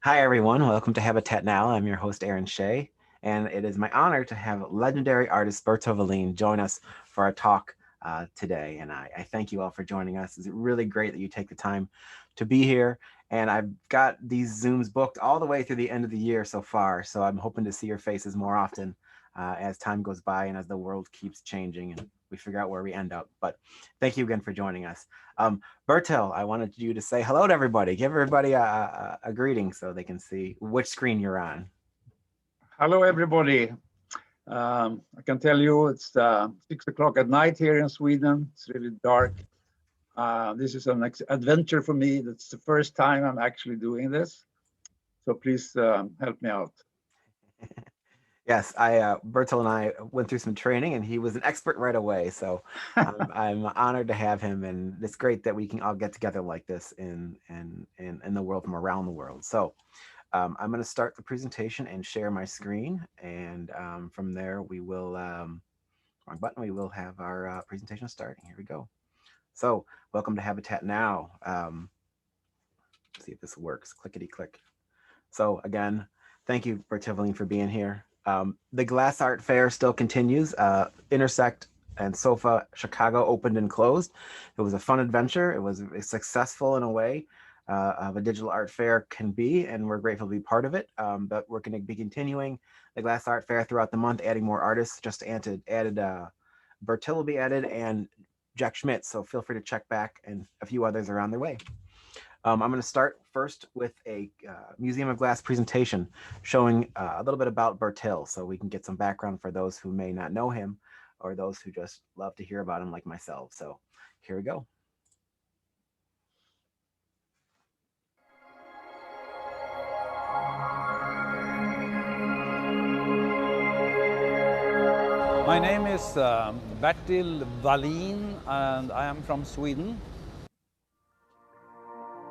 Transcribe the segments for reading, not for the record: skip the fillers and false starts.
Hi, everyone. Welcome to Habitat Now. I'm your host, Aaron Shea, and it is my honor to have legendary artist Bertil Vallien join us for our talk today. And I thank you all for joining us. It's really great that you take the time to be here. And I've got these Zooms booked all the way through the end of the year so far. So I'm hoping to see your faces more often as time goes by and as the world keeps changing and we figure out where we end up. But thank you again for joining us. Bertil, I wanted you to say hello to everybody. Give everybody a greeting so they can see which screen you're on. Hello, everybody. I can tell you it's 6 o'clock at night here in Sweden. It's really dark. This is an adventure for me. That's the first time I'm actually doing this. So please help me out. Yes, Bertil and I went through some training, and he was an expert right away. So I'm honored to have him, and it's great that we can all get together like this in the world from around the world. So I'm going to start the presentation and share my screen, and from there we will wrong button. We will have our presentation starting. Here we go. So welcome to Habitat Now. See if this works. Clickety click. So again, thank you, Bertil Vallien, for being here. The Glass Art Fair still continues. Intersect and SOFA Chicago opened and closed. It was a fun adventure. It was successful in a way of a digital art fair can be, and we're grateful to be part of it. But we're going to be continuing the Glass Art Fair throughout the month, adding more artists. Just added Bertil will be added and Jack Schmidt. So feel free to check back, and a few others are on their way. I'm going to start first with a Museum of Glass presentation showing a little bit about Bertil so we can get some background for those who may not know him or those who just love to hear about him like myself. So here we go. My name is Bertil Vallien, and I am from Sweden.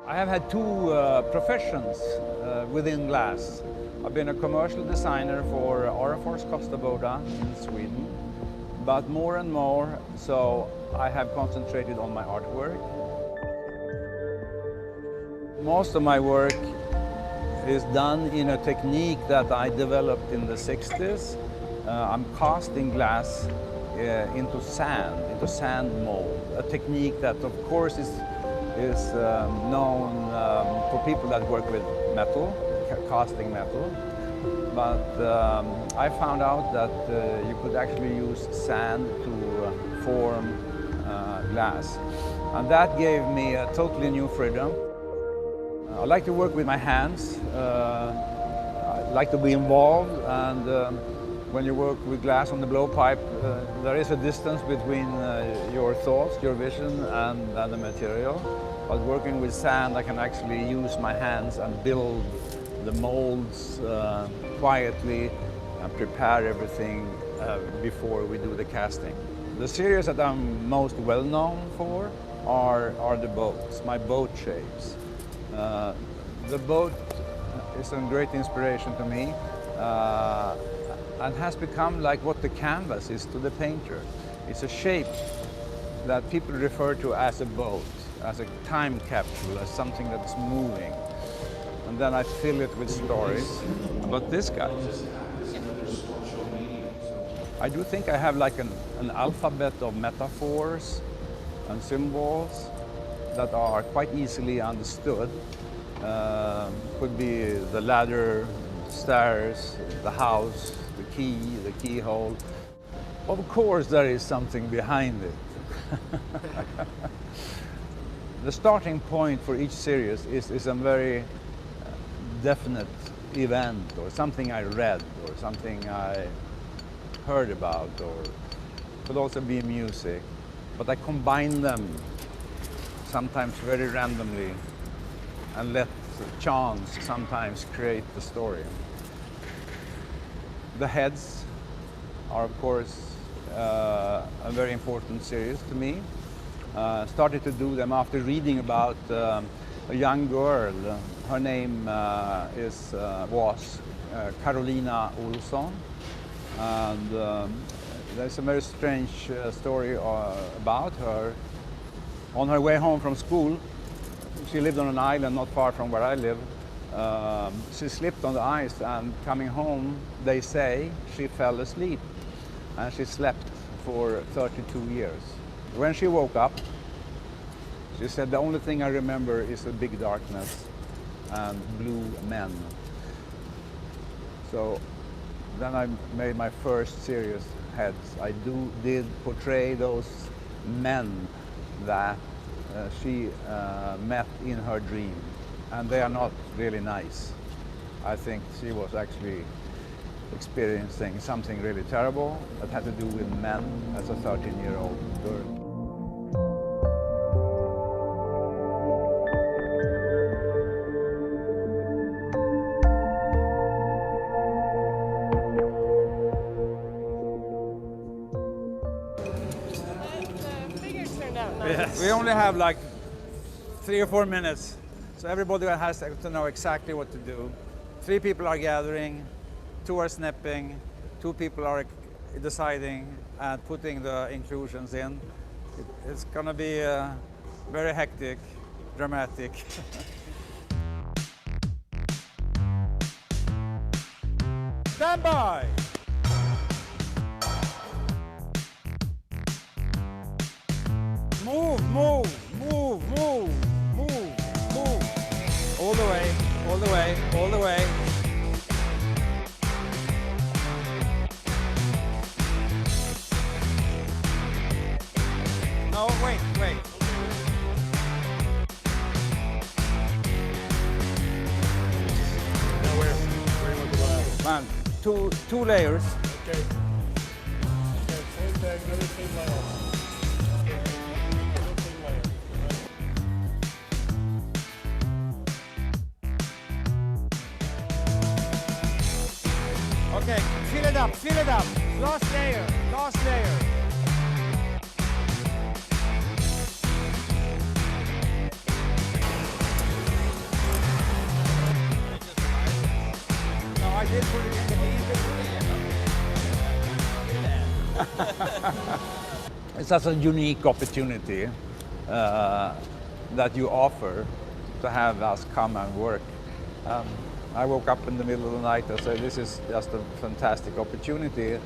I have had two professions within glass. I've been a commercial designer for Arafors Costa Boda in Sweden, but more and more so I have concentrated on my artwork. Most of my work is done in a technique that I developed in the 60s. I'm casting glass into sand mold, a technique that of course is known for people that work with metal, casting metal. But I found out that you could actually use sand to form glass. And that gave me a totally new freedom. I like to work with my hands. I like to be involved, and when you work with glass on the blowpipe, there is a distance between your thoughts, your vision, and the material. But working with sand, I can actually use my hands and build the molds quietly and prepare everything before we do the casting. The series that I'm most well known for are the boats, my boat shapes. The boat is a great inspiration to me and has become like what the canvas is to the painter. It's a shape that people refer to as a boat, as a time capsule, as something that's moving. And then I fill it with stories about this guy. I do think I have like an alphabet of metaphors and symbols that are quite easily understood. Could be the ladder, stairs, the house, the key, the keyhole. Of course there is something behind it. The starting point for each series is a very definite event or something I read or something I heard about, or could also be music. But I combine them sometimes very randomly and let chance sometimes create the story. The heads are of course a very important series to me. Started to do them after reading about a young girl. Her name was Carolina Olsson, and there's a very strange story about her. On her way home from school, she lived on an island not far from where I live. She slipped on the ice, and coming home, they say she fell asleep, and she slept for 32 years. When she woke up, she said, the only thing I remember is a big darkness and blue men. So then I made my first serious heads. I did portray those men that she met in her dream. And they are not really nice. I think she was actually experiencing something really terrible that had to do with men as a 13-year-old girl. The figures turned out nice. Yes. We only have like 3 or 4 minutes. So everybody has to know exactly what to do. 3 people are gathering, 2 are snipping, 2 people are deciding and putting the inclusions in. It's gonna be very hectic, dramatic. Stand by! Move, move, move, move, move. All the way, all the way, all the way. No, wait. Now where you want to go out? Man, two layers. Okay. Okay, same thing, another thin layer. Another thin layer. Okay, fill it up, fill it up. Last layer, last layer. No, I did put it in the It's such a unique opportunity that you offer to have us come and work. I woke up in the middle of the night and said, this is just a fantastic opportunity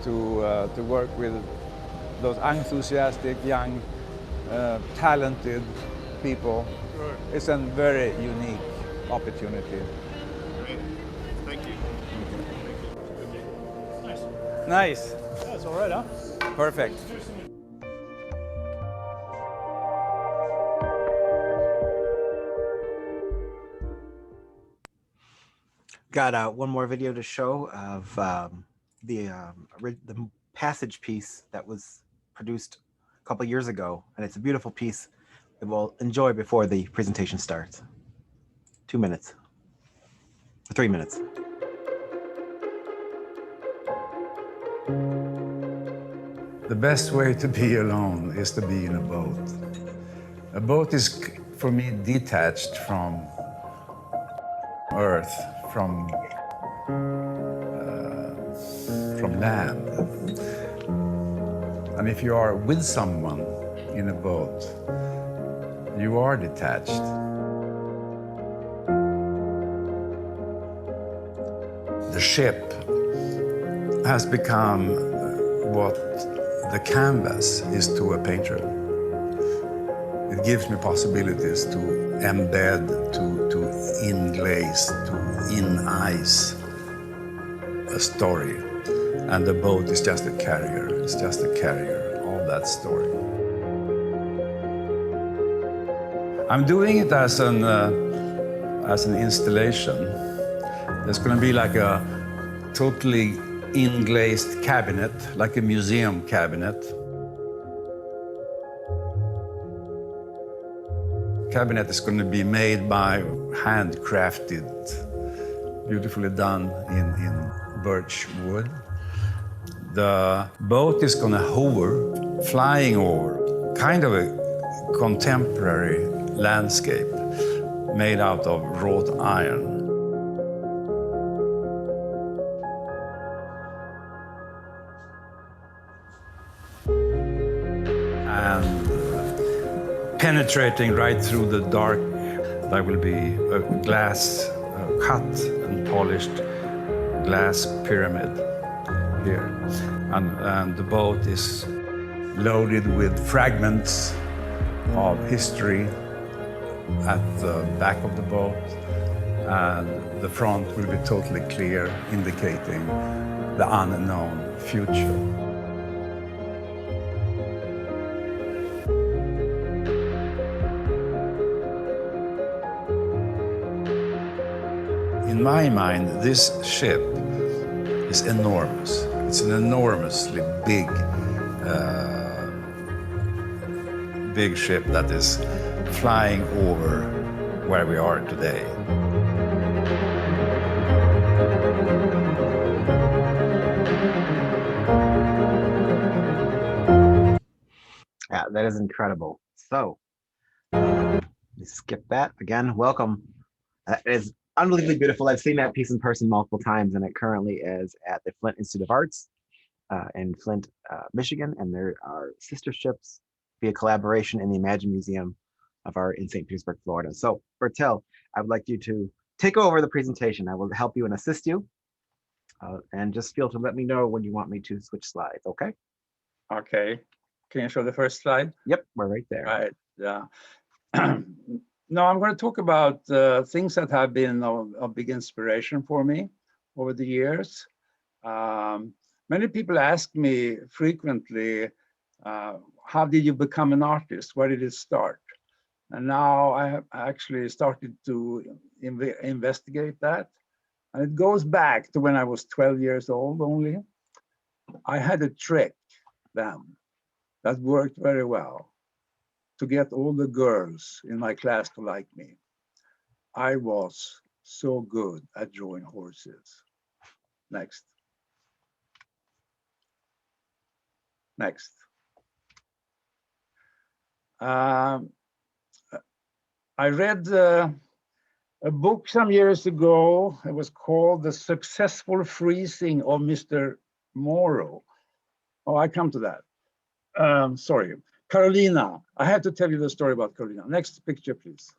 to work with those enthusiastic, young, talented people. Sure. It's a very unique opportunity. Great. Thank you. Nice. Nice. That's all right, huh? Perfect. Got one more video to show of the passage piece that was produced a couple years ago, and it's a beautiful piece that we'll enjoy before the presentation starts. 2 minutes. 3 minutes. The best way to be alone is to be in a boat. A boat is, for me, detached from earth, from land. And if you are with someone in a boat, you are detached. The ship has become what the canvas is to a painter. It gives me possibilities to embed, to inglaze, to in-ice a story. And the boat is just a carrier. It's just a carrier of that story. I'm doing it as an installation. There's going to be like a totally inglazed cabinet, like a museum cabinet. Cabinet is going to be made by handcrafted, beautifully done in birch wood. The boat is going to hover, flying over, kind of a contemporary landscape made out of wrought iron. And penetrating right through the dark there will be a glass, cut and polished glass pyramid here. And the boat is loaded with fragments of history at the back of the boat, and the front will be totally clear, indicating the unknown future. In my mind, this ship is enormous. It's an enormously big ship that is flying over where we are today. Yeah, that is incredible. So, skip that again. Welcome. It is unbelievably beautiful. I've seen that piece in person multiple times, and it currently is at the Flint Institute of Arts in Flint, Michigan, and there are sister ships via collaboration in the Imagine Museum of Art in St. Petersburg, Florida. So, Bertil, I would like you to take over the presentation. I will help you and assist you, and just feel to let me know when you want me to switch slides, okay? Okay. Can you show the first slide? Yep, we're right there. Right, yeah. Now I'm going to talk about things that have been a big inspiration for me over the years. Many people ask me frequently, how did you become an artist? Where did it start? And now I have actually started to investigate that. And it goes back to when I was 12 years old only. I had a trick then that worked very well to get all the girls in my class to like me. I was so good at drawing horses. Next. Next. I read a book some years ago. It was called The Successful Freezing of Mr. Morrow. Oh, I come to that. Sorry. Carolina. I had to tell you the story about Carolina. Next picture, please.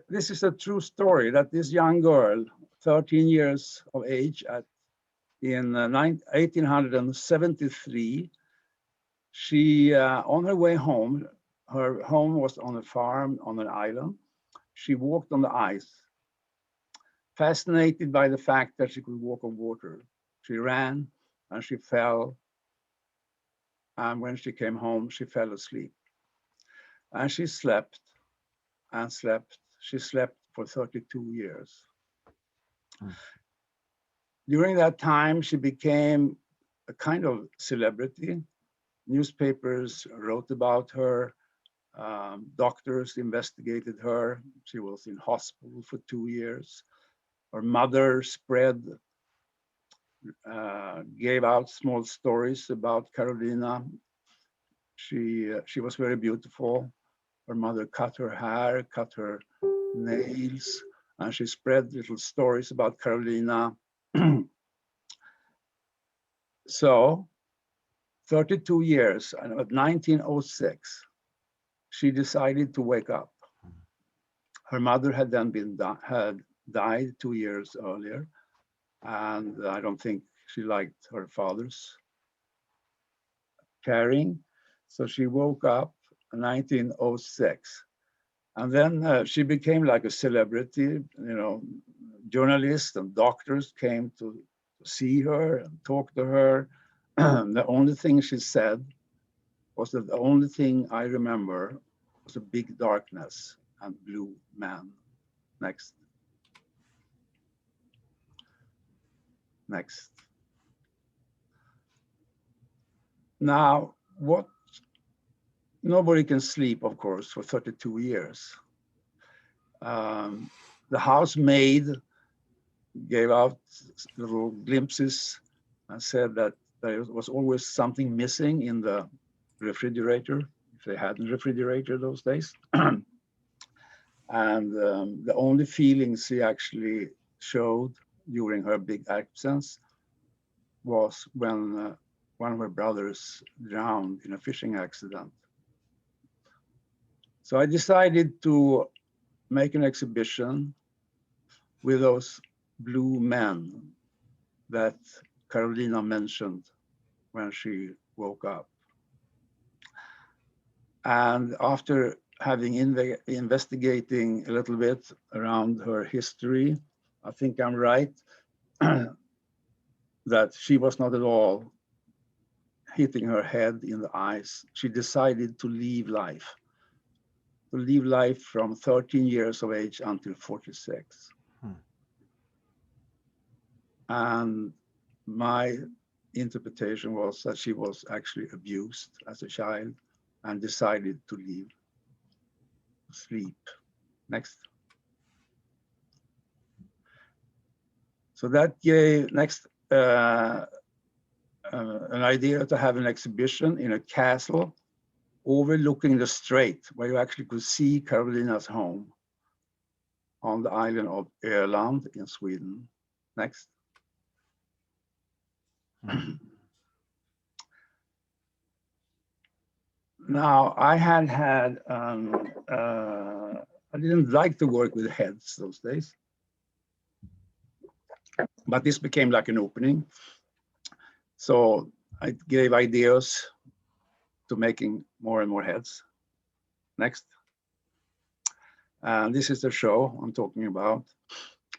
This is a true story that this young girl, 13 years of age, in 1873, she, on her way home, her home was on a farm on an island. She walked on the ice, fascinated by the fact that she could walk on water. She ran and she fell. And when she came home, she fell asleep. And she slept and slept. She slept for 32 years. During that time, she became a kind of celebrity. Newspapers wrote about her. Doctors investigated her. She was in hospital for 2 years. Her mother gave out small stories about Carolina. She was very beautiful. Her mother cut her hair, cut her nails, and she spread little stories about Carolina. So, 32 years, and at 1906, she decided to wake up. Her mother had then had died 2 years earlier, and I don't think she liked her father's caring. So she woke up in 1906. And then she became like a celebrity, you know, journalists and doctors came to see her and talk to her. The only thing she said was that the only thing I remember was a big darkness and blue man. Next. Next. Now, nobody can sleep, of course, for 32 years. The housemaid gave out little glimpses and said that there was always something missing in the refrigerator, if they had a refrigerator those days. And the only feelings she actually showed during her big absence was when one of her brothers drowned in a fishing accident. So I decided to make an exhibition with those blue men that Carolina mentioned when she woke up. And after having investigating a little bit around her history, I think I'm right, that she was not at all hitting her head in the ice. She decided to leave life from 13 years of age until 46. And my interpretation was that she was actually abused as a child and decided to leave sleep. Next. So that gave an idea to have an exhibition in a castle overlooking the strait, where you actually could see Carolina's home on the island of Öland in Sweden. Next. Now, I didn't like to work with heads those days, but this became like an opening. So I gave ideas to making more and more heads. Next. And this is the show I'm talking about.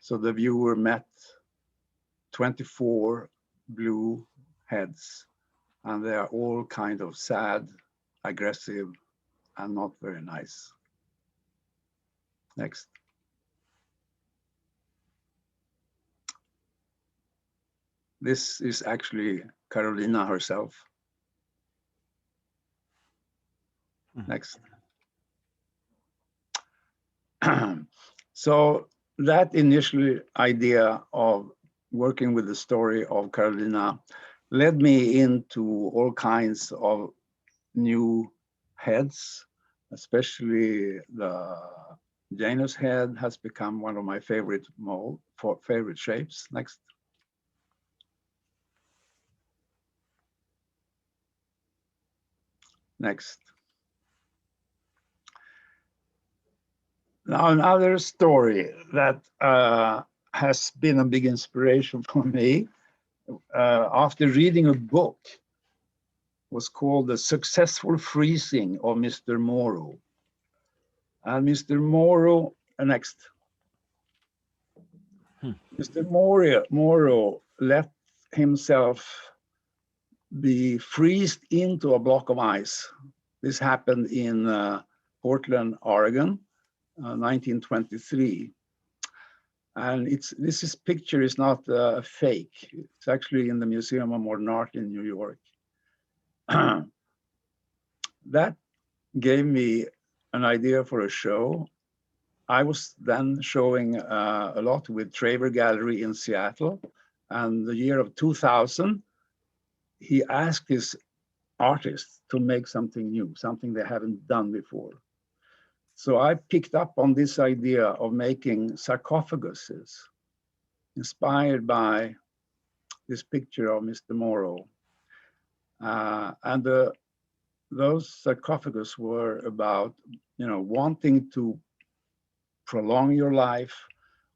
So the viewer met 24 blue heads, and they are all kind of sad, aggressive, and not very nice. Next. This is actually Carolina herself. Next. So that initial idea of working with the story of Carolina led me into all kinds of new heads, especially the Janus head has become one of my favorite shapes. Next. Next. Now, another story that has been a big inspiration for me after reading a book was called The Successful Freezing of Mr. Morrow. And Mr. Morrow, next. Mr. Morrow let himself be freezed into a block of ice. This happened in Portland, Oregon, 1923. And this picture is not fake. It's actually in the Museum of Modern Art in New York. That gave me an idea for a show. I was then showing a lot with Traver Gallery in Seattle. And the year of 2000, he asked his artists to make something new, something they haven't done before. So I picked up on this idea of making sarcophaguses inspired by this picture of Mr. Morrow. And those sarcophagus were about, wanting to prolong your life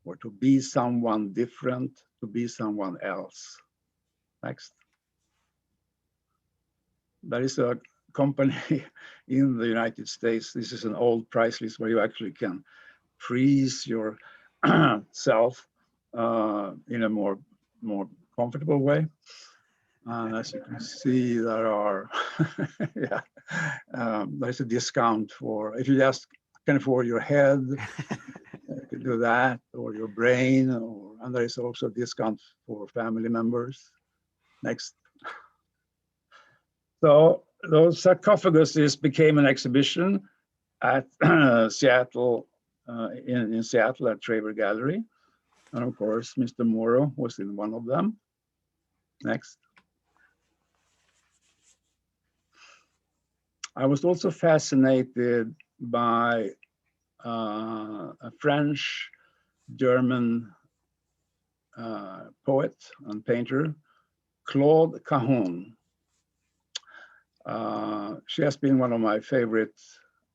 or to be someone different, to be someone else. Next. There is a company in the United States. This is an old price list where you actually can freeze your self in a more comfortable way. And as you can see, there are, there's a discount for, if you just can afford your head, you can do that, or your brain, and there is also a discount for family members. Next. So those sarcophaguses became an exhibition at Seattle, in Seattle at Traver Gallery. And of course, Mr. Morrow was in one of them. Next. I was also fascinated by a French-German poet and painter, Claude Cahun. She has been one of my favorite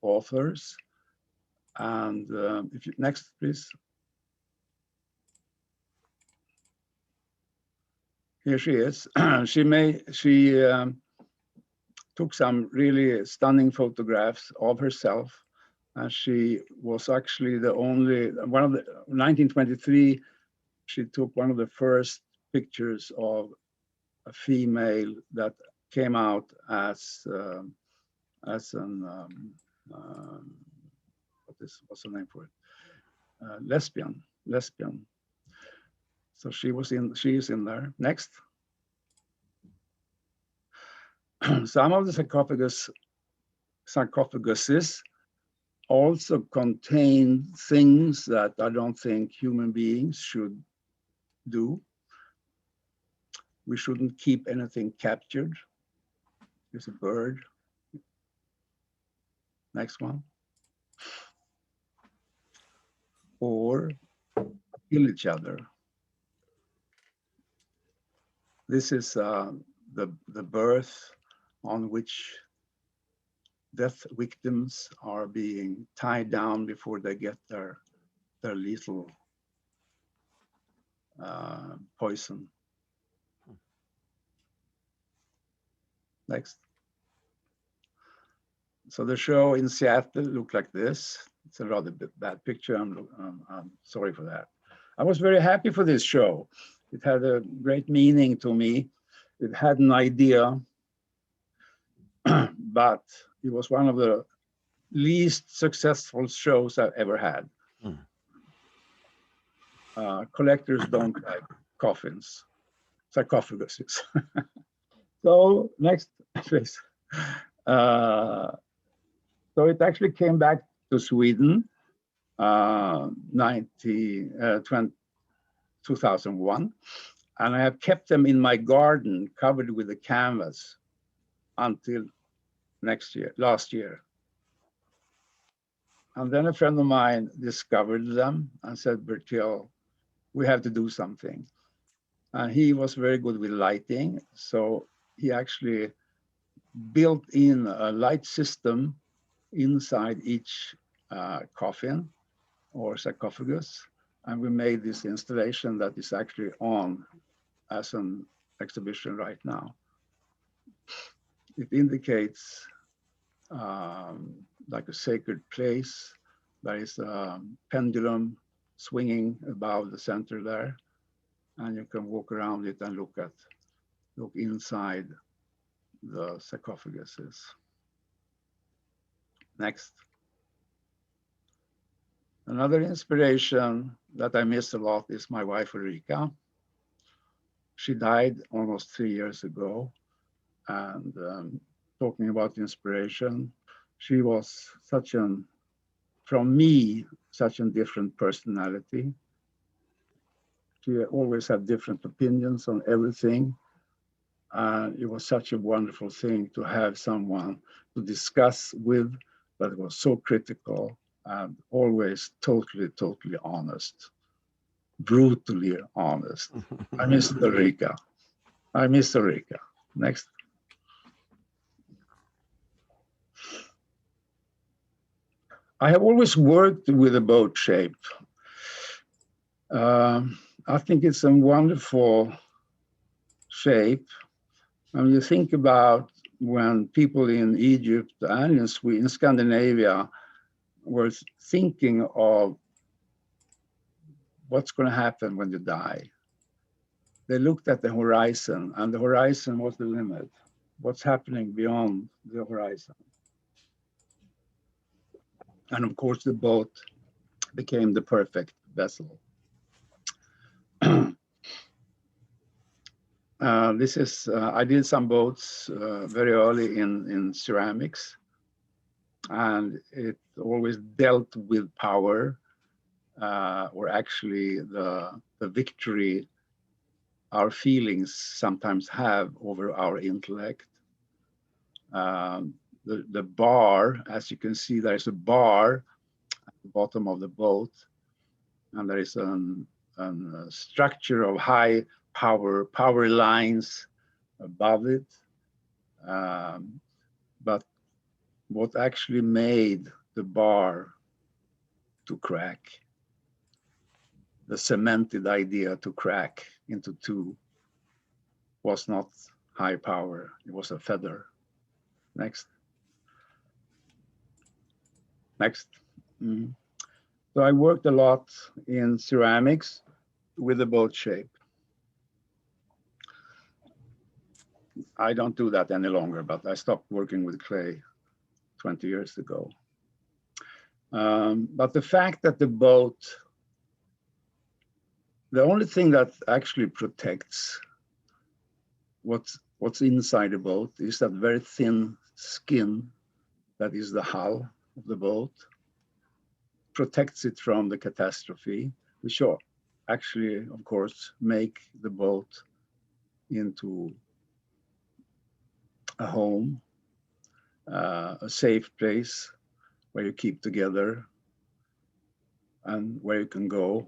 authors. And if you, next, please. Here she is. She took some really stunning photographs of herself. And she was actually the only, one of the, 1923, she took one of the first pictures of a female that came out as an, what's the name for it? Lesbian. So she is in there. Next. Some of the sarcophaguses also contain things that I don't think human beings should do. We shouldn't keep anything captured. There's a bird. Next one. Or kill each other. This is the berth on which death victims are being tied down before they get their lethal poison. Next. So the show in Seattle looked like this. It's a rather bad picture. I'm sorry for that. I was very happy for this show. It had a great meaning to me. It had an idea, but it was one of the least successful shows I've ever had. Collectors don't like coffins, sarcophaguses. So next, please. So it actually came back to Sweden 2001, and I have kept them in my garden covered with the canvas until last year. And then a friend of mine discovered them and said, Bertil, we have to do something. And he was very good with lighting, so he actually built in a light system inside each coffin or sarcophagus. And we made this installation that is actually on as an exhibition right now. It indicates like a sacred place. There is a pendulum swinging above the center there. And you can walk around it and look inside the sarcophaguses. Next. Another inspiration that I miss a lot is my wife, Ulrika. She died almost 3 years ago. And talking about inspiration, she was from me, such a different personality. She always had different opinions on everything. It was such a wonderful thing to have someone to discuss with that was so critical and always totally honest, brutally honest. I miss Ulrika. Next. I have always worked with a boat shape. I think it's a wonderful shape. And you think about when people in Egypt and in Sweden, Scandinavia, were thinking of what's going to happen when you die. They looked at the horizon, and the horizon was the limit. What's happening beyond the horizon? And of course, the boat became the perfect vessel. This is, I did some boats very early in ceramics, and it always dealt with power, or actually the victory our feelings sometimes have over our intellect. The bar, as you can see, there's a bar at the bottom of the boat, and there is a structure of high power lines above it. But what actually made the bar to crack. The cemented idea to crack into two was not high power, it was a feather. Next. Next. So I worked a lot in ceramics with the boat shape. I don't do that any longer, but I stopped working with clay 20 years ago. But the fact that the boat, the only thing that actually protects what's inside the boat is that very thin skin that is the hull of the boat, protects it from the catastrophe, which actually, of course, make the boat into a home, a safe place where you keep together and where you can go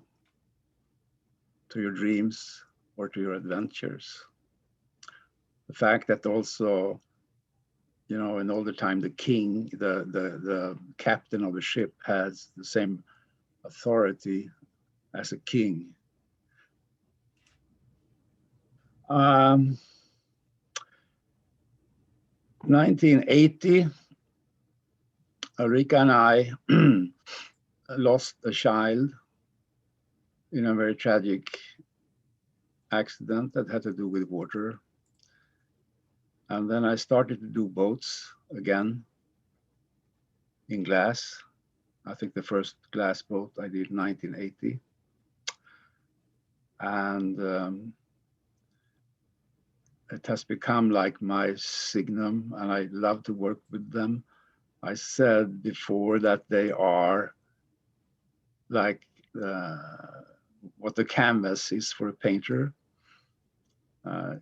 to your dreams or to your adventures. The fact that also, you know, in all the time, the king, the captain of the ship has the same authority as a king. 1980, Ulrika and I lost a child in a very tragic accident that had to do with water. And then I started to do boats again in glass. I think the first glass boat I did in 1980. And it has become like my signum, and I love to work with them. I said before that they are like what the canvas is for a painter.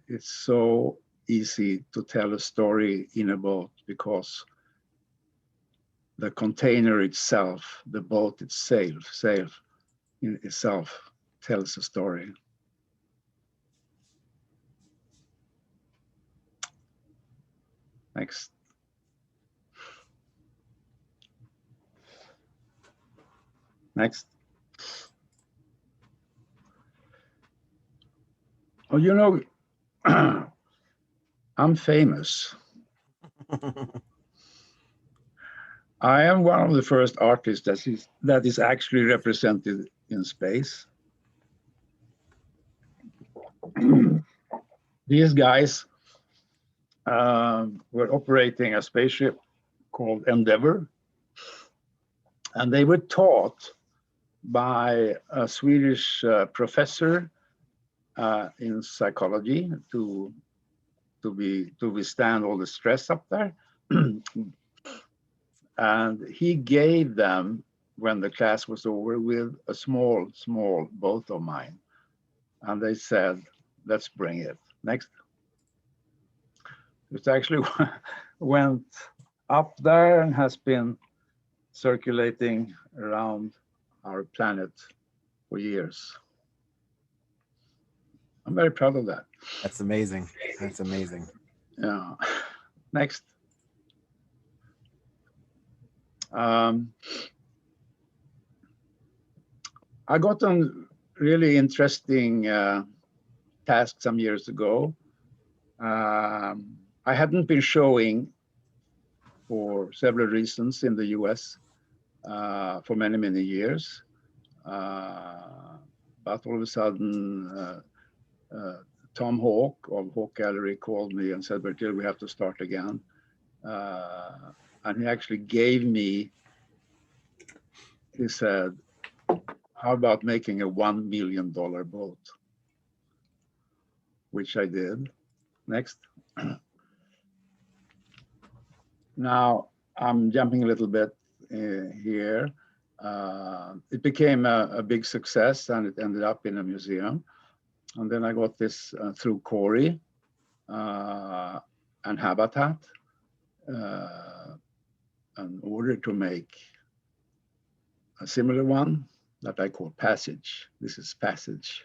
It's so easy to tell a story in a boat because the container itself, the boat itself tells a story. Next. Next. Oh, you know, I'm famous. I am one of the first artists that is actually represented in space. These guys were operating a spaceship called Endeavour, and they were taught by a Swedish professor in psychology to withstand all the stress up there. And he gave them, when the class was over, with a small boat of mine. And they said, let's bring it. Next. It actually went up there and has been circulating around our planet for years. I'm very proud of that. That's amazing. That's amazing. Yeah. Next. I got a really interesting task some years ago. I hadn't been showing for several reasons in the US for many years. But all of a sudden, Tom Hawk of Hawk Gallery called me and said, Bertil, we have to start again. And he actually gave me, he said, how about making a $1 million boat? Which I did. Next. Now, I'm jumping a little bit here. It became a big success and it ended up in a museum. And then I got this through Corey and Habatat, an order to make a similar one that I call Passage. This is Passage.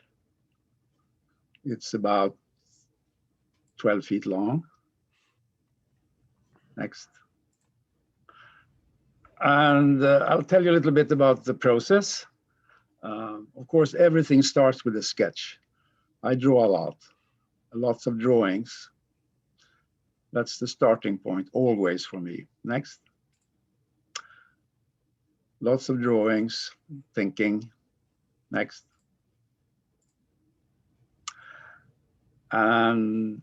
It's about 12 feet long. Next. And I'll tell you a little bit about the process. Of course, everything starts with a sketch. I draw a lot, lots of drawings. That's the starting point always for me. Next. Lots of drawings, thinking. Next. And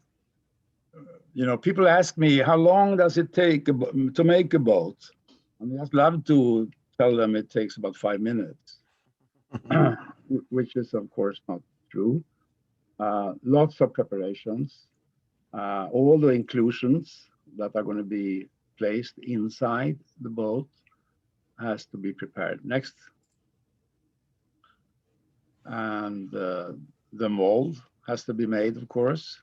you know, people ask me, how long does it take to make a boat? And I'd love to tell them it takes about 5 minutes, which is of course not true. Lots of preparations, all the inclusions that are going to be placed inside the boat has to be prepared. Next. And the mold has to be made, of course.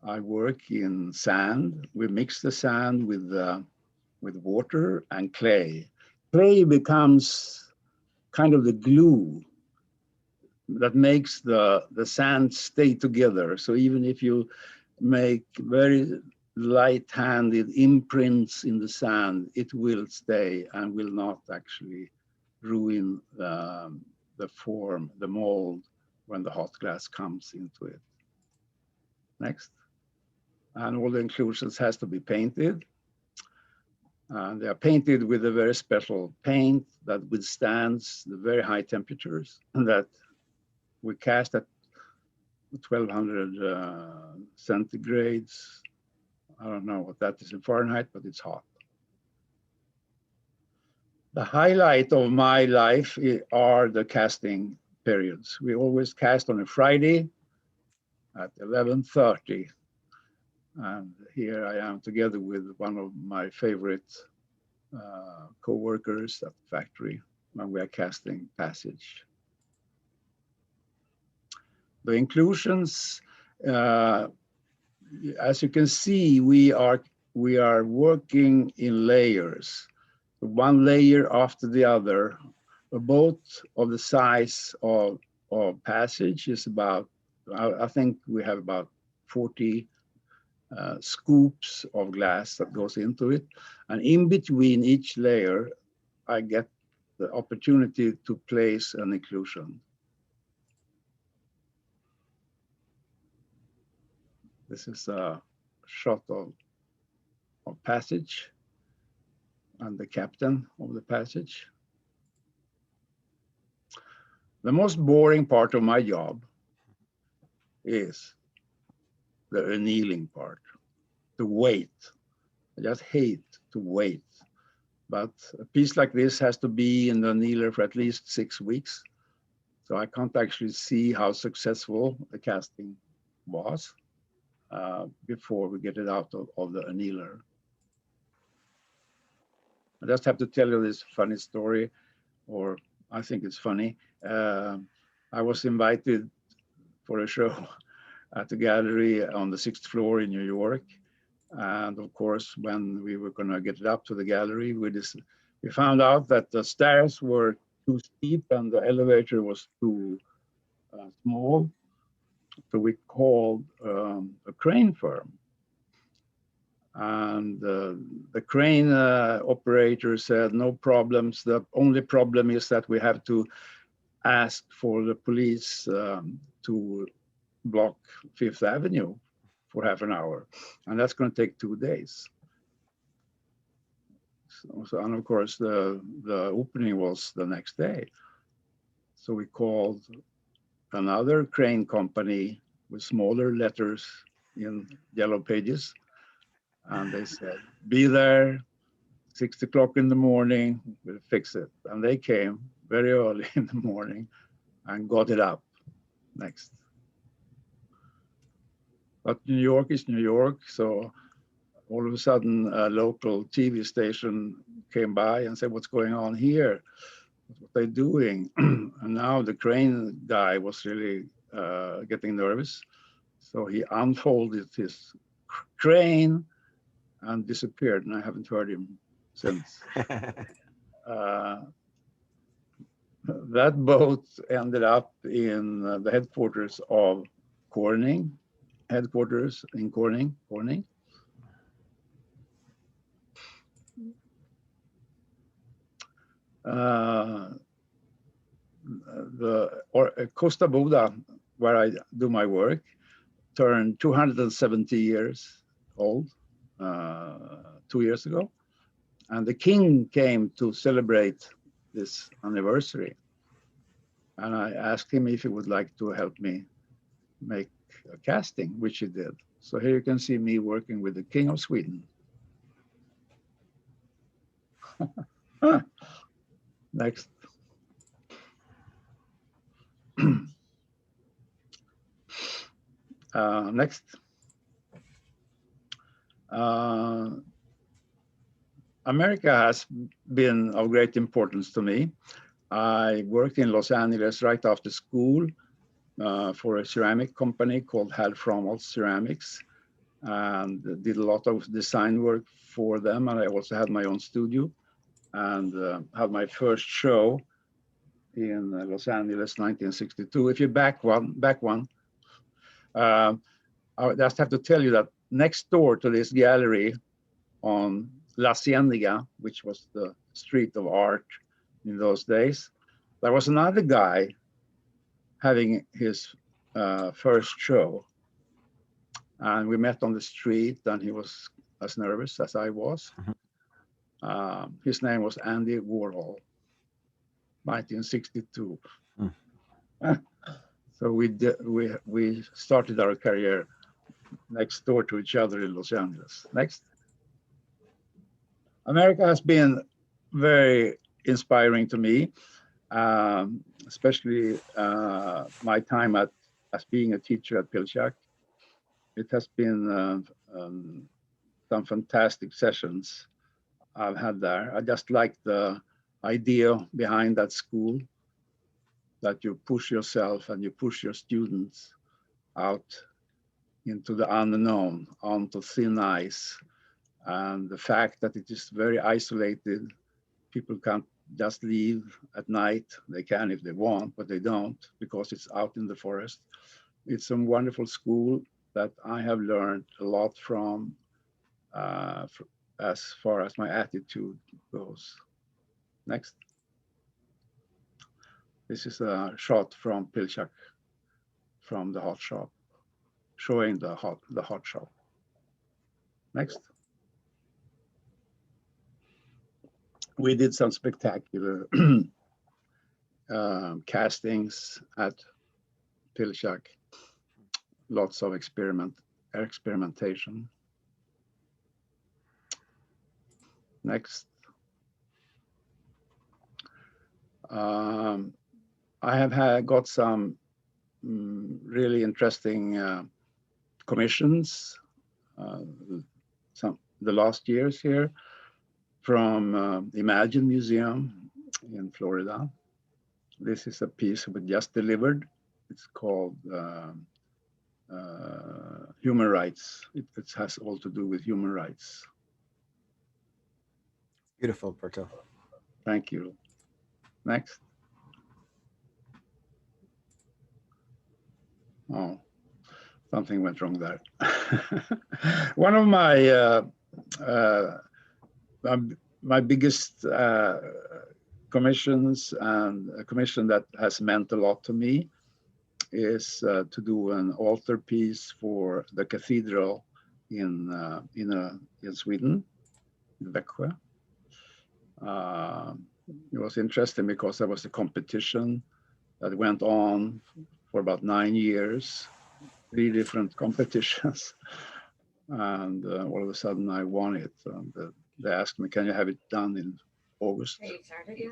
I work in sand. We mix the sand with water and clay. Clay becomes kind of the glue that makes the sand stay together. So even if you make very light-handed imprints in the sand, it will stay and will not actually ruin the form, the mold, when the hot glass comes into it. Next. And all the inclusions has to be painted. And they are painted with a very special paint that withstands the very high temperatures and that we cast at 1200 centigrades. I don't know what that is in Fahrenheit, but it's hot. The highlight of my life are the casting periods. We always cast on a Friday at 11:30. And here I am together with one of my favorite co-workers at the factory when we are casting Passage. The inclusions, as you can see, we are working in layers, one layer after the other. A boat of the size of Passage is about, I think we have about 40 scoops of glass that goes into it. And in between each layer, I get the opportunity to place an inclusion. This is a shot of Passage and the captain of the Passage. The most boring part of my job is the annealing part, the wait. I just hate to wait. But a piece like this has to be in the annealer for at least 6 weeks. So I can't actually see how successful the casting was before we get it out of the annealer. I just have to tell you this funny story, or I think it's funny. I was invited for a show at the gallery on the 6th floor in New York. And of course, when we were gonna get it up to the gallery, we found out that the stairs were too steep and the elevator was too small. So we called a crane firm. And the crane operator said, no problems. The only problem is that we have to ask for the police to block Fifth Avenue for half an hour. And that's going to take 2 days. So, and of course, the opening was the next day. So we called another crane company with smaller letters in yellow pages. And they said, be there 6 o'clock in the morning, we'll fix it. And they came very early in the morning and got it up. Next. But New York is New York, so all of a sudden a local TV station came by and said, what's going on here? What are they doing? And now the crane guy was really getting nervous. So he unfolded his crane and disappeared, and I haven't heard him since. That boat ended up in the headquarters of Corning, headquarters in Corning. Costa Boda, where I do my work, turned 270 years old 2 years ago. And the king came to celebrate this anniversary. And I asked him if he would like to help me make a casting, which he did. So here you can see me working with the King of Sweden. Next. Next. America has been of great importance to me. I worked in Los Angeles right after school for a ceramic company called Hal Frommel's Ceramics, and did a lot of design work for them. And I also had my own studio and had my first show in Los Angeles, 1962. If you back one, I just have to tell you that next door to this gallery on La Cienega, which was the street of art in those days, there was another guy having his first show. And we met on the street, and he was as nervous as I was. His name was Andy Warhol, 1962. So we started our career next door to each other in Los Angeles. Next. America has been very inspiring to me, especially my time as being a teacher at Pilchuck. It has been some fantastic sessions I've had there. I just like the idea behind that school, that you push yourself and you push your students out into the unknown, onto thin ice. And the fact that it is very isolated, people can't just leave at night. They can if they want, but they don't, because it's out in the forest. It's a wonderful school that I have learned a lot from, as far as my attitude goes. Next. This is a shot from Pilchuck, from the hot shop, showing the hot shop. Next. We did some spectacular castings at Pilchuck. Lots of experimentation. Next. I have got some really interesting commissions the last years here from Imagine Museum in Florida. This is a piece we just delivered. It's called Human Rights. It has all to do with human rights. Beautiful, Bertil. Thank you. Next. Oh, something went wrong there. One of my biggest commissions, and a commission that has meant a lot to me, is to do an altar piece for the cathedral in Sweden, in Växjö. It was interesting because there was a competition that went on for about 9 years, 3 different competitions. And all of a sudden I won it. And they asked me, can you have it done in August? Are you started yet?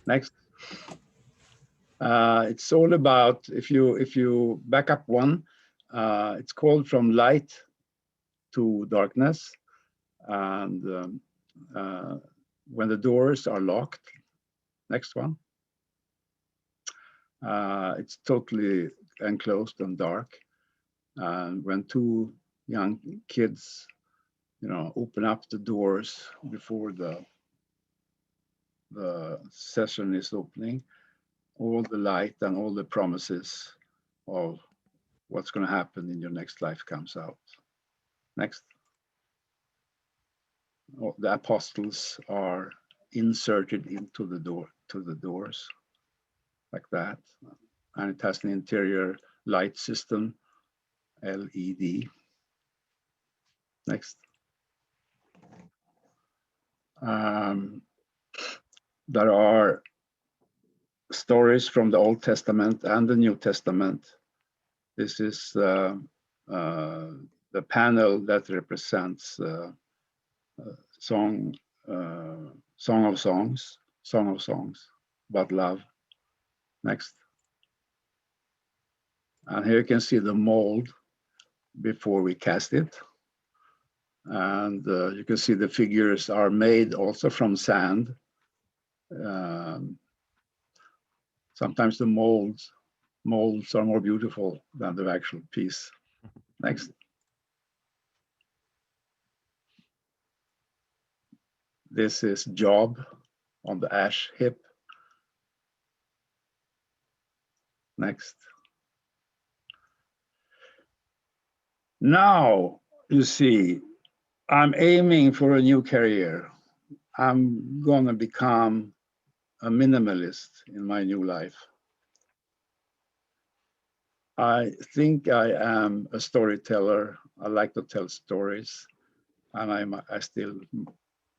Next. It's all about, if you back up one, it's called From Light to Darkness. And when the doors are locked, next one, it's totally enclosed and dark. And when 2 young kids, open up the doors before the session is opening, all the light and all the promises of what's going to happen in your next life comes out. Next. the apostles are inserted into the doors like that. And it has an interior light system, LED. Next. There are stories from the Old Testament and the New Testament. This is the panel that represents Song of Songs about love. Next. And here you can see the mold before we cast it. And you can see the figures are made also from sand. Sometimes the molds are more beautiful than the actual piece. Next. This is Job on the ash hip. Next. Now, you see, I'm aiming for a new career. I'm gonna become a minimalist in my new life. I think I am a storyteller. I like to tell stories, and I still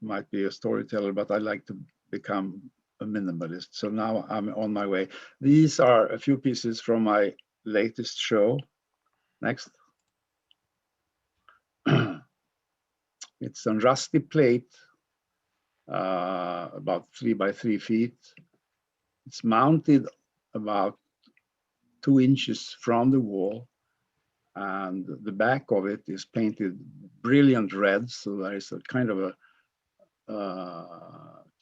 might be a storyteller, but I like to become a minimalist. So now I'm on my way. These are a few pieces from my latest show. Next. It's a rusty plate, about 3 by 3 feet. It's mounted about 2 inches from the wall, and the back of it is painted brilliant red. So there is a kind of a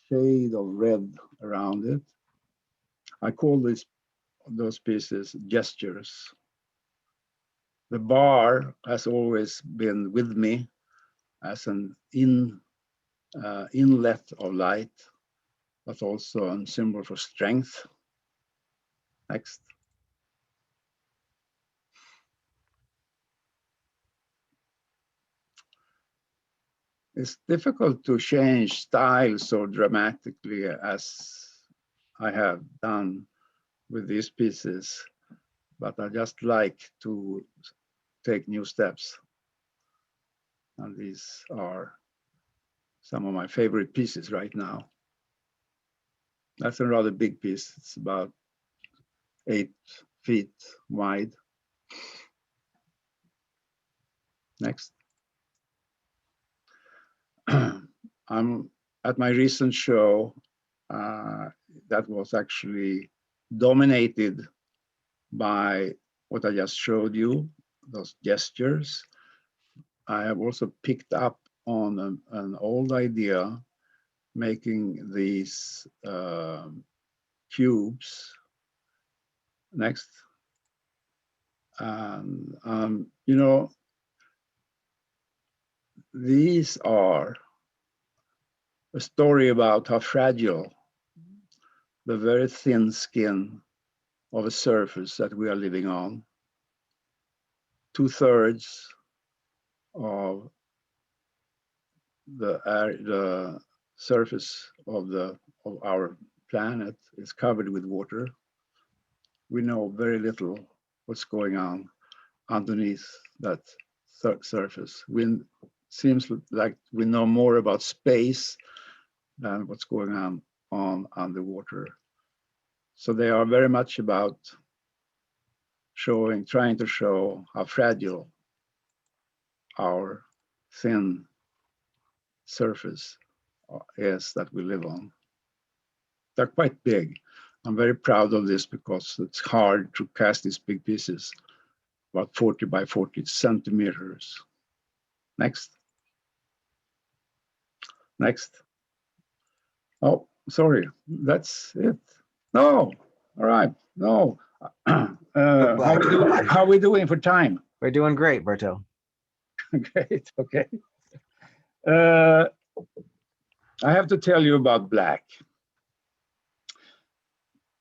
shade of red around it. I call those pieces gestures. The bar has always been with me as an inlet of light, but also a symbol for strength. Next. It's difficult to change style so dramatically as I have done with these pieces, but I just like to take new steps. And these are some of my favorite pieces right now. That's a rather big piece. It's about 8 feet wide. Next. I'm at my recent show that was actually dominated by what I just showed you, those gestures. I have also picked up on an old idea, making these cubes. Next. You know, these are a story about how fragile the very thin skin of a surface that we are living on. 2/3 of the surface of our planet is covered with water. We know very little what's going on underneath that surface. Seems like we know more about space than what's going on underwater. So they are very much about trying to show how fragile our thin surface is that we live on. They're quite big. I'm very proud of this because it's hard to cast these big pieces, about 40 by 40 centimeters. Next. Next. Oh, sorry, that's it. No, all right, no. How are we doing for time? We're doing great, Bertil. Great, okay. I have to tell you about black.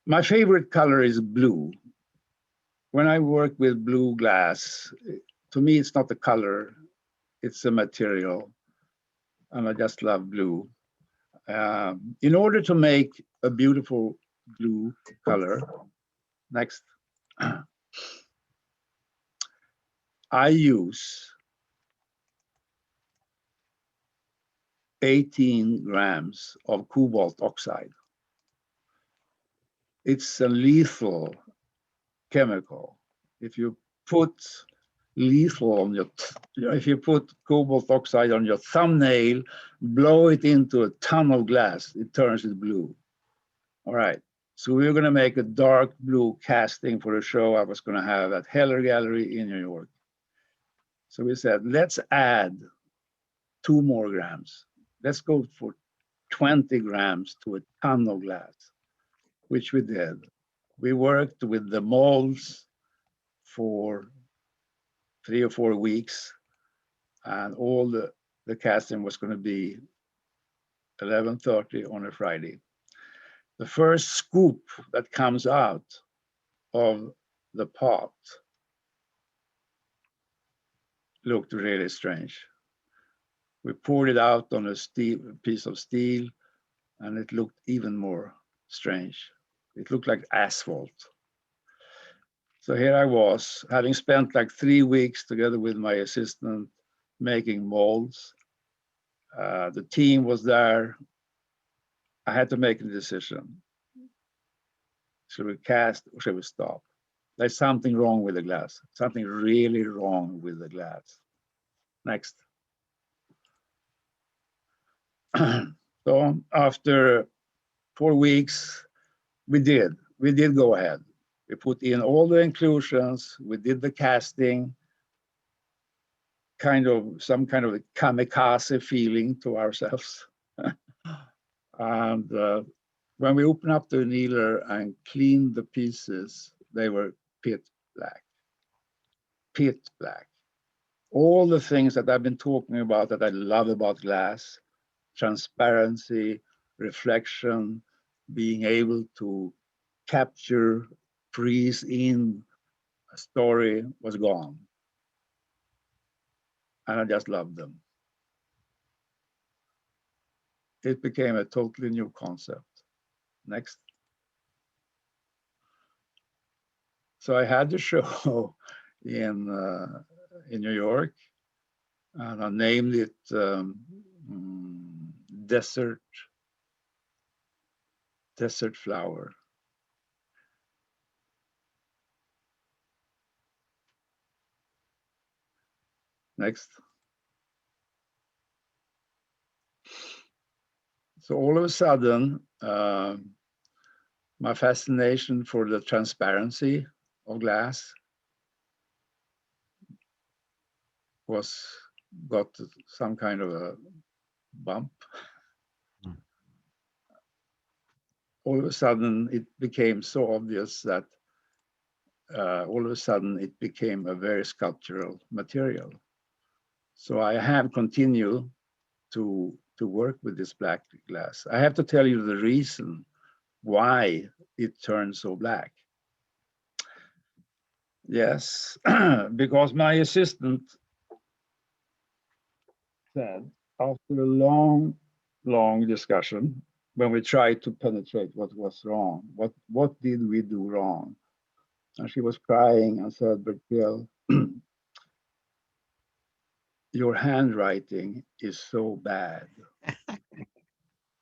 My favorite color is blue. When I work with blue glass, to me, it's not the color, it's the material. and I just love blue. In order to make a beautiful blue color, next, I use 18 grams of cobalt oxide. It's a lethal chemical. If you put lethal on if you put cobalt oxide on your thumbnail, blow it into a ton of glass, it turns it blue. All right. So we were going to make a dark blue casting for a show I was going to have at Heller Gallery in New York. So we said, let's add 2 more grams. Let's go for 20 grams to a ton of glass, which we did. We worked with the molds for 3 or 4 weeks, and all the casting was going to be 11:30 on a Friday. The first scoop that comes out of the pot looked really strange. We poured it out on a piece of steel, and it looked even more strange. It looked like asphalt. So here I was, having spent like 3 weeks together with my assistant making molds. The team was there. I had to make a decision. Should we cast or should we stop? There's something wrong with the glass, something really wrong with the glass. Next. So after 4 weeks, we did go ahead. We put in all the inclusions, we did the casting, some kind of a kamikaze feeling to ourselves. And when we opened up the annealer and cleaned the pieces, they were pitch black. Pitch black. All the things that I've been talking about that I love about glass, transparency, reflection, being able to capture, freeze in a story was gone. And I just loved them. It became a totally new concept. Next. So I had the show in New York, and I named it Desert Flower. Next. So all of a sudden, my fascination for the transparency of glass got some kind of a bump. All of a sudden, it became so obvious that all of a sudden it became a very sculptural material. So I have continued to work with this black glass. I have to tell you the reason why it turned so black. Yes, because my assistant said after a long discussion, when we tried to penetrate what was wrong, what did we do wrong? And she was crying and said, Bertil, your handwriting is so bad.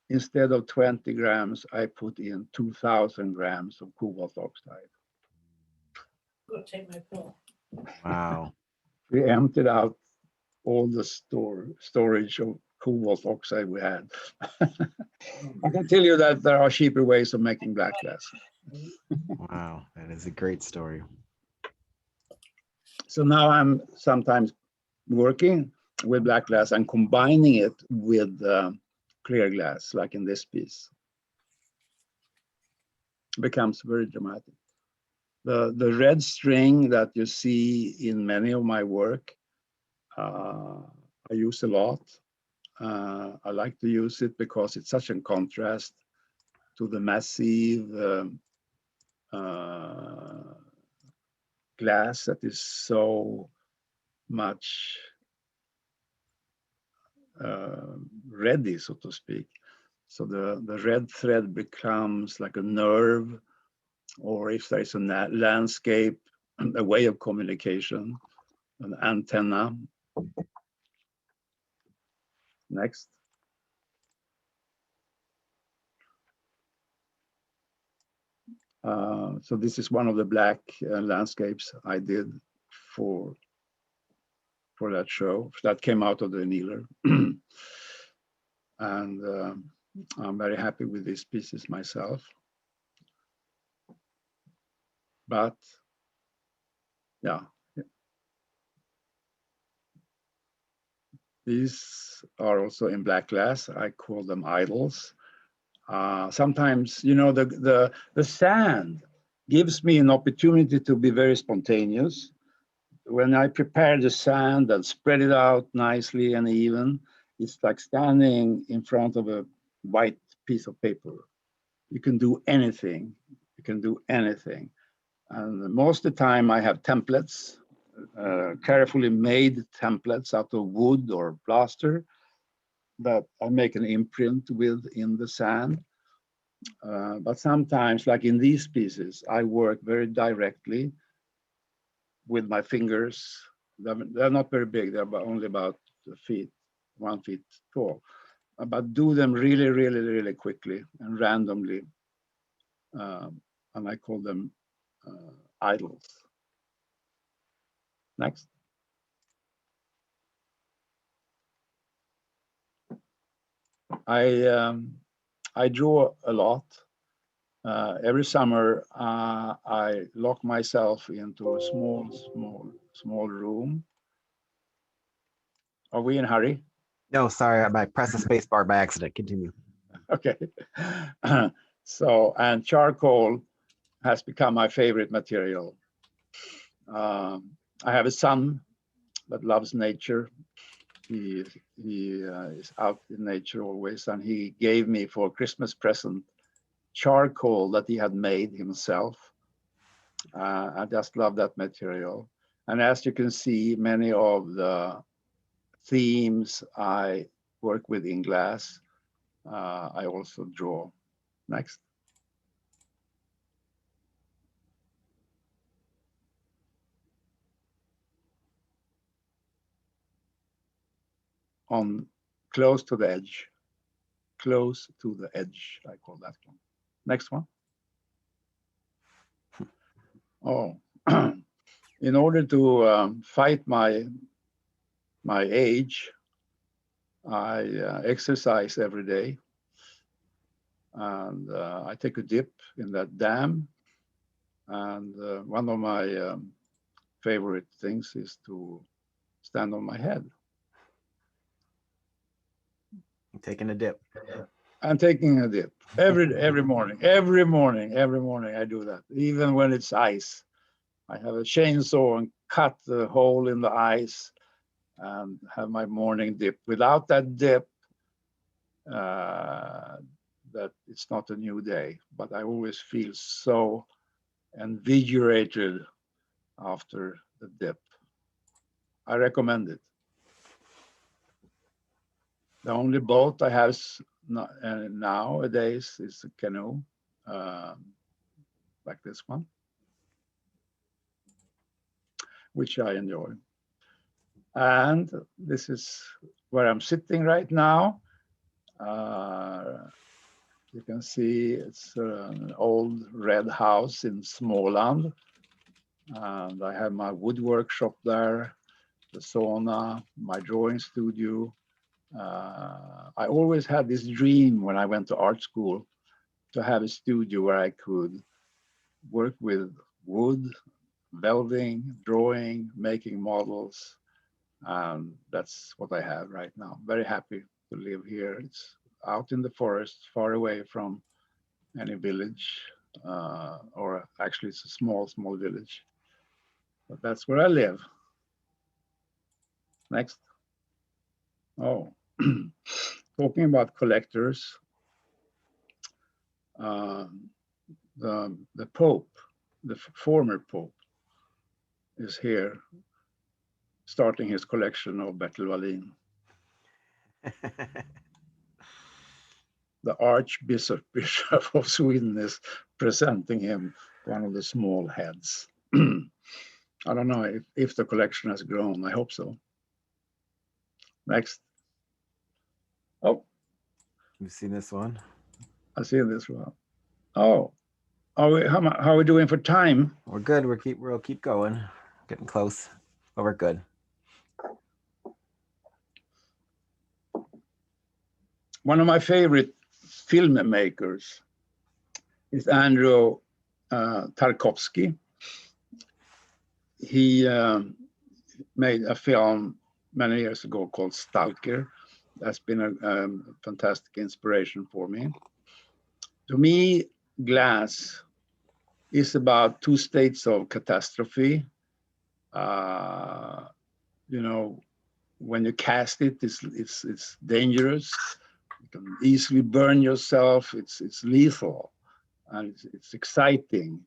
Instead of 20 grams, I put in 2,000 grams of cobalt oxide. Go take my pill. Wow. We emptied out all the storage of cobalt oxide we had. I can tell you that there are cheaper ways of making black glass. Wow. That is a great story. So now I'm sometimes working with black glass and combining it with clear glass, like in this piece. It becomes very dramatic. The red string that you see in many of my work, I use a lot. I like to use it because it's such a contrast to the massive glass that is so much ready, so to speak. So the red thread becomes like a nerve, or if there is a landscape, a way of communication, an antenna. Next. So this is one of the black landscapes I did for that show that came out of the annealer. And I'm very happy with these pieces myself. But yeah, these are also in black glass. I call them idols. Sometimes, you know, the sand gives me an opportunity to be very spontaneous. When I prepare the sand and spread it out nicely and even, it's like standing in front of a white piece of paper. You can do anything. You can do anything. And most of the time I have templates, carefully made templates out of wood or plaster that I make an imprint with in the sand. But sometimes, like in these pieces, I work very directly with my fingers. They're not very big, they're only about 1 feet tall. But do them really, really, really quickly and randomly. And I call them idols. Next. I draw a lot. Every summer, I lock myself into a small room. Are we in a hurry? No, sorry, I pressed the space bar by accident. Continue. Okay. So, and charcoal has become my favorite material. I have a son that loves nature. He is out in nature always, and he gave me for Christmas present charcoal that he had made himself. I just love that material. And as you can see, many of the themes I work with in glass, I also draw. Next. On close to the edge. Close to the edge, I call that one. Next one. Oh, in order to fight my age, I exercise every day. And I take a dip in that dam. And one of my favorite things is to stand on my head. Taking a dip. I'm taking a dip every morning. Every morning I do that, even when it's ice. I have a chainsaw and cut the hole in the ice and have my morning dip. Without that dip, that it's not a new day, but I always feel so invigorated after the dip. I recommend it. The only boat I have nowadays is a canoe, like this one, which I enjoy. And this is where I'm sitting right now. You can see it's an old red house in Småland. And I have my wood workshop there, the sauna, my drawing studio. I always had this dream when I went to art school to have a studio where I could work with wood, welding, drawing, making models. And that's what I have right now. Very happy to live here. It's out in the forest, far away from any village, or actually it's a small village. But that's where I live. Next. Oh, talking about collectors, the Pope, the former Pope, is here starting his collection of Bertil Vallien. The Archbishop of Sweden is presenting him one of the small heads. I don't know if the collection has grown. I hope so. Next. Oh, You've seen this one? I see this one. Oh, how are we doing for time? We're good. We'll keep going. Getting close, but we're good. One of my favorite filmmakers is Andrew Tarkovsky. He made a film many years ago called Stalker. That's been a fantastic inspiration for me. To me, glass is about two states of catastrophe. You know, when you cast it, it's dangerous. You can easily burn yourself. It's lethal, and it's exciting.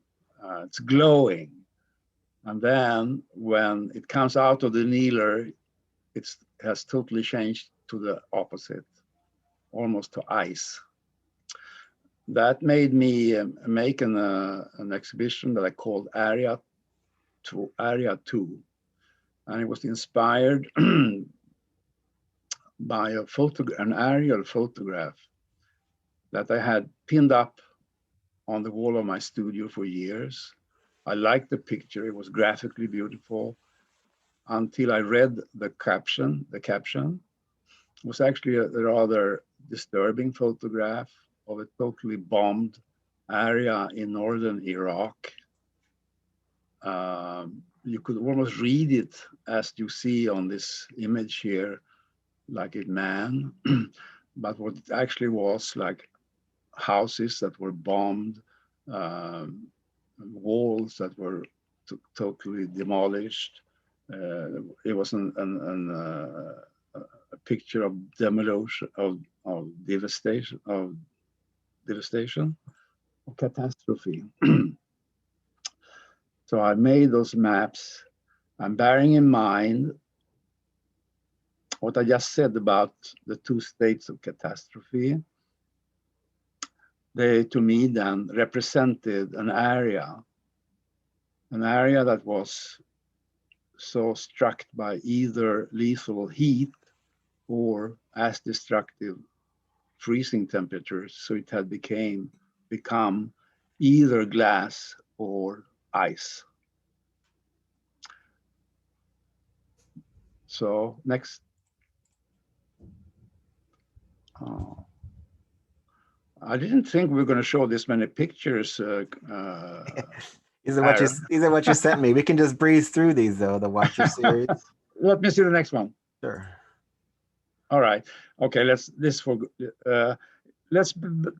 It's glowing, and then when it comes out of the needler, it has totally changed to the opposite, almost to ice. That made me make an exhibition that I called Area 2, and it was inspired by an aerial photograph that I had pinned up on the wall of my studio for years. I liked the picture; it was graphically beautiful. Until I read the caption. The caption was actually a rather disturbing photograph of a totally bombed area in northern Iraq. You could almost read it as you see on this image here, like a man, but what it actually was like houses that were bombed, walls that were totally demolished. It was a picture of demolition, of devastation, of catastrophe. So I made those maps. I'm bearing in mind what I just said about the two states of catastrophe. They, to me, then represented an area that was so struck by either lethal heat or as destructive freezing temperatures, so it had become either glass or ice. So next. I didn't think we were going to show this many pictures. These are what you sent me. We can just breeze through these though. The Watcher series. Let me see the next one. Sure. All right. Okay. Let's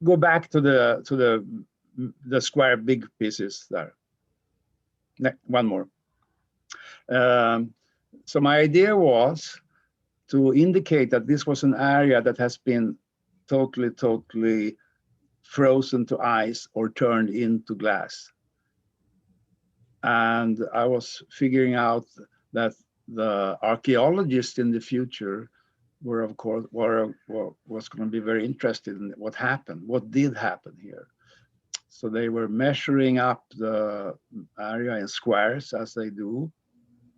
go back to the square big pieces there. One more. So my idea was to indicate that this was an area that has been totally frozen to ice or turned into glass. And I was figuring out that the archaeologists in the future were, of course, was going to be very interested in what happened, what did happen here. So they were measuring up the area in squares as they do,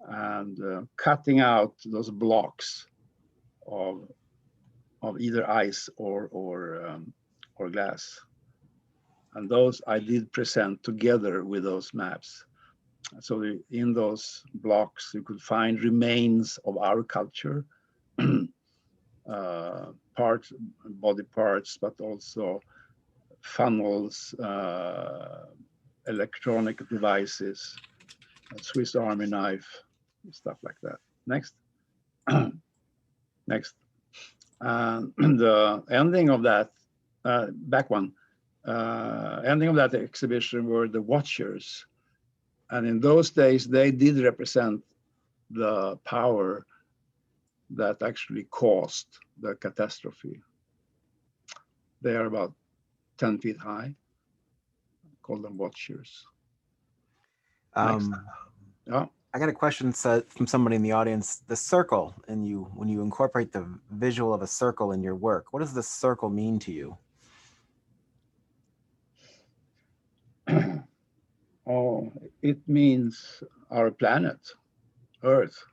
and cutting out those blocks of either ice or glass. And those I did present together with those maps. So in those blocks, you could find remains of our culture, parts, body parts, but also funnels, electronic devices, a Swiss Army knife, stuff like that. Next. Next. The ending of that, back one, ending of that exhibition were the Watchers. And in those days, they did represent the power that actually caused the catastrophe. They are about 10 feet high. Call them Watchers. Yeah. I got a question from somebody in the audience. The circle, and when you incorporate the visual of a circle in your work, what does the circle mean to you? Oh, it means our planet, Earth,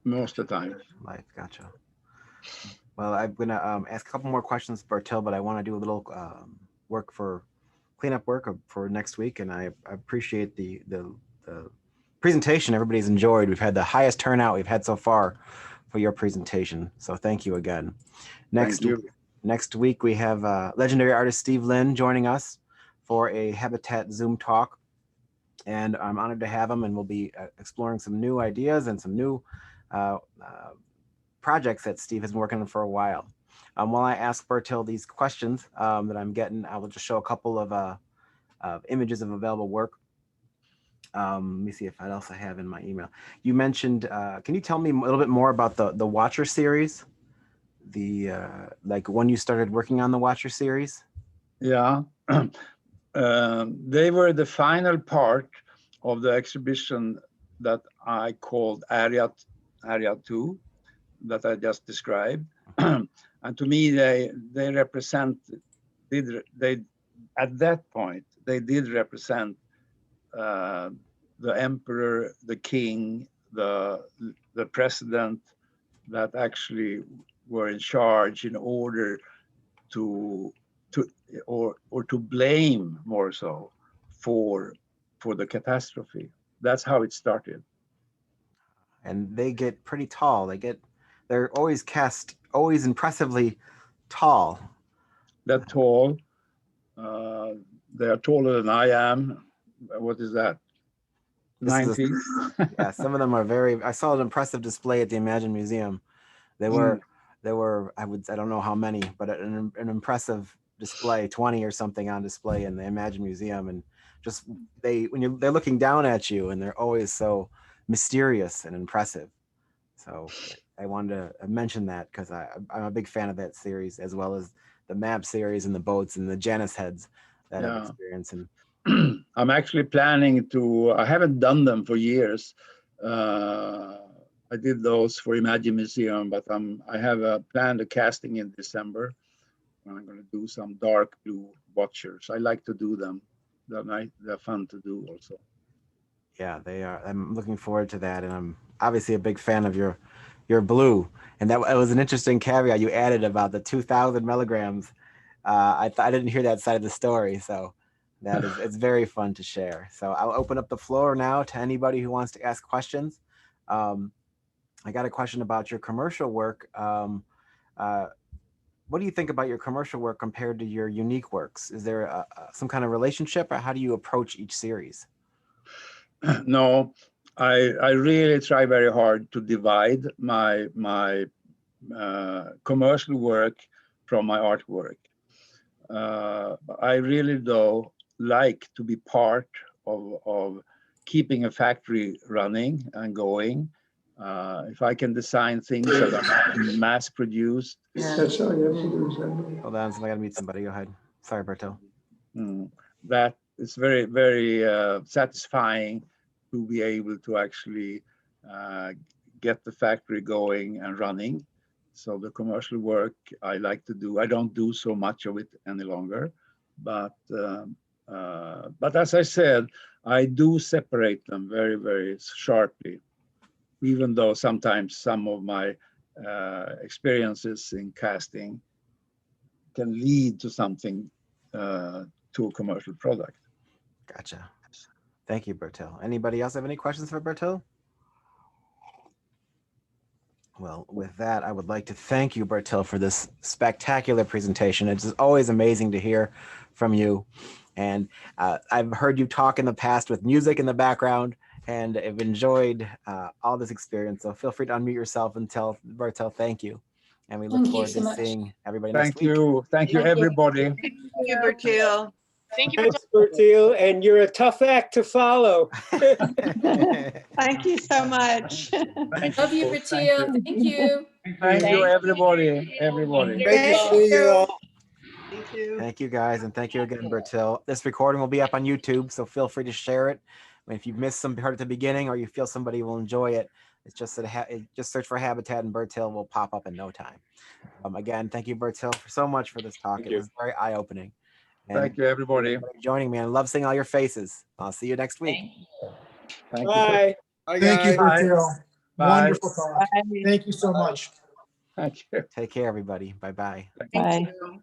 most of the time. Life, gotcha. Well, I'm gonna ask a couple more questions, Bertil, but I want to do a little work for cleanup work for next week, and I appreciate the presentation. Everybody's enjoyed. We've had the highest turnout we've had so far for your presentation, so thank you again. Thank you. Next week we have legendary artist Steve Lynn joining us for a Habatat-Zoom talk, and I'm honored to have him, and we'll be exploring some new ideas and some new projects that Steve has been working on for a while. While I ask Bertil these questions that I'm getting, I will just show a couple of images of available work. Let me see if what else I have in my email. You mentioned, can you tell me a little bit more about the Watcher series? Like when you started working on the Watcher series? Yeah, they were the final part of the exhibition that I called Area 2, that I just described. And to me, they represent, at that point, they did represent the emperor, the king, the president that actually were in charge in order to blame more so for the catastrophe. That's how it started. And they get pretty tall. They're always cast always impressively tall. They're tall. They are taller than I am. What is that? 90? Yeah, some of them are very. I saw an impressive display at the Imagine Museum. They were. I don't know how many, but an impressive display, 20 or something on display in the Imagine Museum, and just they're looking down at you, and they're always so mysterious and impressive. So I wanted to mention that because I'm a big fan of that series, as well as the map series and the boats and the Janus heads that I've experienced. And I'm actually planning to, I haven't done them for years. I did those for Imagine Museum, but I have a planned casting in December. I'm going to do some dark blue watchers. I like to do them. They're fun to do also. Yeah, they are. I'm looking forward to that, and I'm obviously a big fan of your blue. And that was an interesting caveat you added about the 2,000 milligrams. I didn't hear that side of the story, so it's very fun to share. So I'll open up the floor now to anybody who wants to ask questions. I got a question about your commercial work. What do you think about your commercial work compared to your unique works? Is there some kind of relationship, or how do you approach each series? No, I really try very hard to divide my commercial work from my artwork. I really though like to be part of keeping a factory running and going. If I can design things that are mass produced. That's all you have to do is that. Hold on, I gotta meet somebody. Go ahead. Sorry, Bertil. That is very, very satisfying to be able to actually get the factory going and running. So the commercial work I like to do, I don't do so much of it any longer, but as I said, I do separate them very, very sharply, even though sometimes some of my experiences in casting can lead to something, to a commercial product. Gotcha. Thank you, Bertil. Anybody else have any questions for Bertil? Well, with that, I would like to thank you, Bertil, for this spectacular presentation. It's always amazing to hear from you. And I've heard you talk in the past with music in the background, and I've enjoyed all this experience. So feel free to unmute yourself and tell Bertil thank you. And we look forward to seeing everybody next week. Thank you, everybody. Thank you, Bertil. Thank you. Thanks, Bertil, and you're a tough act to follow. Thank you so much. Love you, Bertil. Thank you. Thank you, everybody. Great to see you all. Thank you. Thank you guys, and thank you again, Bertil. This recording will be up on YouTube, so feel free to share it. If you've missed some part at the beginning, or you feel somebody will enjoy it, it's just that just search for Habitat and Bertil will pop up in no time. Again, thank you, Bertil, for so much for this talk. Thank It you. was very eye-opening. And Thank you, everybody. joining me. I love seeing all your faces. I'll see you next week. Thank you. Bye. Bye, Thank you, guys. Bertil. Bye. Wonderful talk. Bye. Thank you so much. Thank you. Take care, everybody. Bye-bye. Thank you. Bye.